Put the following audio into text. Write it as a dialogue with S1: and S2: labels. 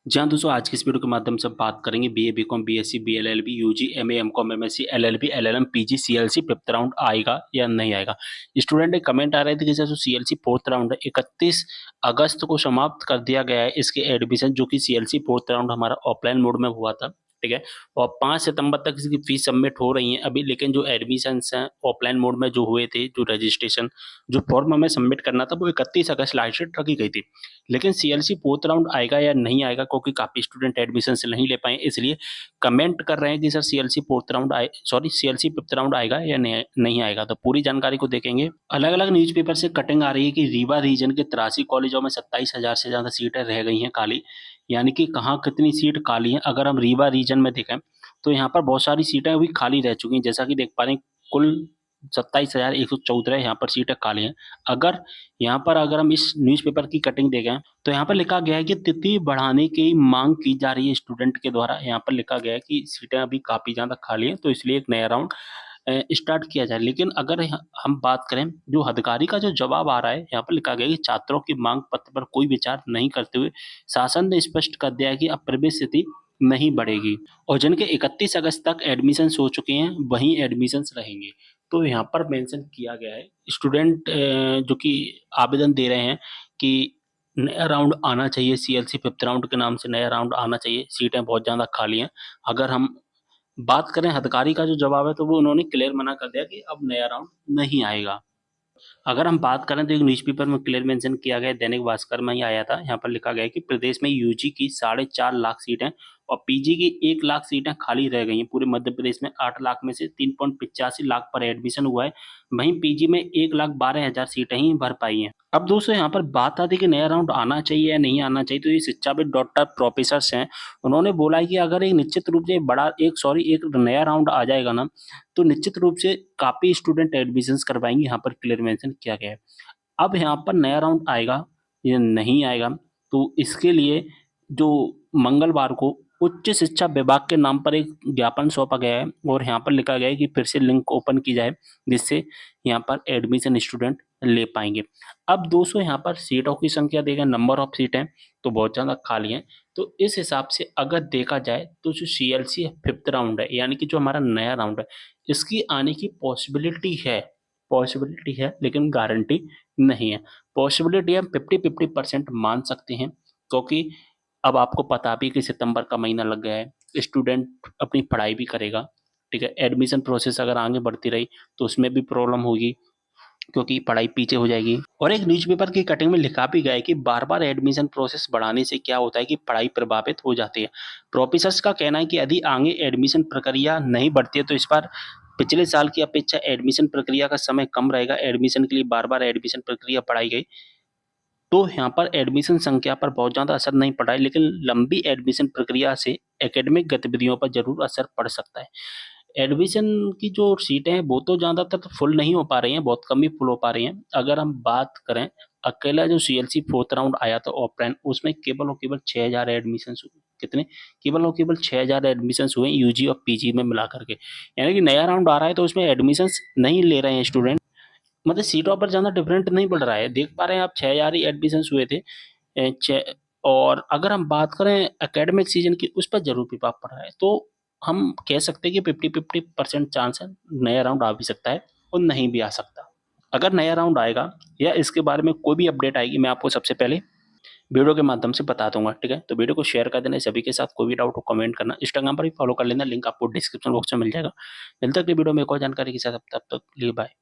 S1: जी हाँ, दोस्तों आज की इस वीडियो के माध्यम से बात करेंगे BA, BCom, BSc, BLLB, UG, MA, MCom, MSc, LLB, LLM, PG, CLC fifth round आएगा या नहीं आएगा। स्टूडेंट एक कमेंट आ रहे थे कि सर जो सीएलसी फोर्थ राउंड है 31 अगस्त को समाप्त कर दिया गया है इसके एडमिशन, जो कि सीएलसी फोर्थ राउंड हमारा ऑफलाइन मोड में हुआ था, ठीक है। और 5 सितंबर तक इसकी फीस सबमिट हो रही है अभी, लेकिन जो एडमिशंस हैं ऑफलाइन मोड में जो हुए थे, जो रजिस्ट्रेशन, जो फॉर्म हमें सबमिट करना था वो 31 अगस्त लास्ट डेट रखी गई थी। लेकिन सीएलसी फोर्थ राउंड आएगा या नहीं आएगा, क्योंकि काफ़ी स्टूडेंट एडमिशन नहीं ले पाए, इसलिए कमेंट कर रहे हैं कि सर सीएलसी फोर्थ राउंड आए, सॉरी सीएलसी फिफ्थ राउंड आएगा या नहीं आएगा। तो पूरी जानकारी को देखेंगे। अलग अलग न्यूज़पेपर से कटिंग आ रही है कि रीवा रीजन के 83 कॉलेजों में 27,000 से ज़्यादा सीटें रह गई हैं खाली। यानी कि कहाँ कितनी सीट खाली हैं, अगर हम रीवा रीजन में देखें तो यहाँ पर बहुत सारी सीटें अभी खाली रह चुकी हैं। जैसा कि देख पा रहे हैं, कुल 27,114 यहाँ पर सीटें खाली हैं। अगर यहाँ पर अगर हम इस न्यूज़पेपर की कटिंग देखें तो यहाँ पर लिखा गया है कि तिथि बढ़ाने की मांग की जा रही है स्टूडेंट के द्वारा। यहाँ पर लिखा गया है कि सीटें अभी काफ़ी ज़्यादा खाली हैं, तो इसलिए एक नया राउंड स्टार्ट किया जाए। लेकिन अगर हम बात करें, जो अधिकारी का जो जवाब आ रहा है, यहाँ पर लिखा गया है कि छात्रों की मांग पत्र पर कोई विचार नहीं करते हुए शासन ने स्पष्ट कर दिया है कि अब प्रवेश स्थिति नहीं बढ़ेगी और जिनके 31 अगस्त तक एडमिशन हो चुके हैं वहीं एडमिशन रहेंगे। तो यहाँ पर मेंशन किया गया है स्टूडेंट जो कि आवेदन दे रहे हैं कि नया राउंड आना चाहिए, सीएलसी फिफ्थ राउंड के नाम से नया राउंड आना चाहिए, सीटें बहुत ज़्यादा खाली हैं। अगर हम बात करें अधिकारी का जो जवाब है, तो वो उन्होंने क्लियर मना कर दिया कि अब नया राउंड नहीं आएगा। अगर हम बात करें तो एक न्यूज़पेपर में क्लियर मेंशन किया गया है, दैनिक भास्कर में ही आया था। यहाँ पर लिखा गया है कि प्रदेश में यूजी की 4.5 लाख सीटें और पीजी की 1 लाख सीटें खाली रह गई हैं। पूरे मध्य प्रदेश में 8 लाख में से 3.85 लाख पर एडमिशन हुआ है। वहीं पीजी में 1,12,000 सीटें ही भर पाई हैं। अब दोस्तों यहाँ पर बात आती है कि नया राउंड आना चाहिए या नहीं आना चाहिए, तो ये शिक्षाविद डॉक्टर प्रोफेसर्स हैं, उन्होंने बोला है कि अगर एक निश्चित रूप से एक नया राउंड आ जाएगा ना, तो निश्चित रूप से काफ़ी स्टूडेंट एडमिशन्स करवाएँगे, यहाँ पर क्लियर मेंशन किया गया है। अब यहाँ पर नया राउंड आएगा या नहीं आएगा, तो इसके लिए जो मंगलवार को उच्च शिक्षा विभाग के नाम पर एक ज्ञापन सौंपा गया है और यहाँ पर लिखा गया है कि फिर से लिंक ओपन की जाए, जिससे यहाँ पर एडमिशन स्टूडेंट ले पाएँगे। अब दोस्तों यहाँ पर सीटों की संख्या देखें, नंबर ऑफ सीटें तो बहुत ज़्यादा खाली हैं। तो इस हिसाब से अगर देखा जाए तो जो सीएलसी फिफ्थ राउंड है, यानी कि जो हमारा नया राउंड है, इसकी आने की पॉसिबिलिटी है, लेकिन गारंटी नहीं है। पॉसिबिलिटी हम 50-50% मान सकते हैं, क्योंकि अब आपको पता भी है कि सितंबर का महीना लग गया है, स्टूडेंट अपनी पढ़ाई भी करेगा, ठीक है। एडमिशन प्रोसेस अगर आगे बढ़ती रही तो उसमें भी प्रॉब्लम होगी, क्योंकि पढ़ाई पीछे हो जाएगी। और एक न्यूज़पेपर की कटिंग में लिखा भी गया है कि बार-बार एडमिशन प्रोसेस बढ़ाने से क्या होता है कि पढ़ाई प्रभावित हो जाती है। प्रोफेसर्स का कहना है कि यदि आगे एडमिशन प्रक्रिया नहीं बढ़ती है तो इस बार पिछले साल की अपेक्षा एडमिशन प्रक्रिया का समय कम रहेगा। एडमिशन के लिए बार-बार एडमिशन प्रक्रिया बढ़ाई गई, तो यहाँ पर एडमिशन संख्या पर बहुत ज़्यादा असर नहीं पड़ा है, लेकिन लंबी एडमिशन प्रक्रिया से एकेडमिक गतिविधियों पर ज़रूर असर पड़ सकता है। एडमिशन की जो सीटें हैं वो तो ज़्यादातर तो फुल नहीं हो पा रही हैं, बहुत कम ही फुल हो पा रही हैं। अगर हम बात करें, अकेला जो सीएलसी फोर्थ राउंड आया था ऑफलाइन, उसमें केवल और केवल 6,000 एडमिशन्स हुए। कितने? केवल और केवल 6,000 एडमिशन्स हुए यूजी और पीजी में मिला करके। यानी कि नया राउंड आ रहा है तो उसमें एडमिशन्स नहीं ले रहे हैं स्टूडेंट, मतलब सीटों पर ज़्यादा डिफरेंट नहीं पड़ रहा है। देख पा रहे हैं आप, 6,000 ही एडमिशन्स हुए थे। अ, छ और अगर हम बात करें एकेडमिक सीज़न की, उस पर ज़रूर प्रभाव पड़ रहा है। तो हम कह सकते हैं कि 50-50% चांस है, नया राउंड आ भी सकता है और नहीं भी आ सकता। अगर नया राउंड आएगा या इसके बारे में कोई भी अपडेट आएगी, मैं आपको सबसे पहले वीडियो के माध्यम से बता दूँगा, ठीक है? तो वीडियो को शेयर कर देना सभी के साथ, कोई भी डाउट हो कमेंट करना, इंस्टाग्राम पर भी फॉलो कर लेना, लिंक आपको डिस्क्रिप्शन बॉक्स में मिल जाएगा। मिलते हैं अगली वीडियो में एक और जानकारी के साथ, तब तक के लिए बाय।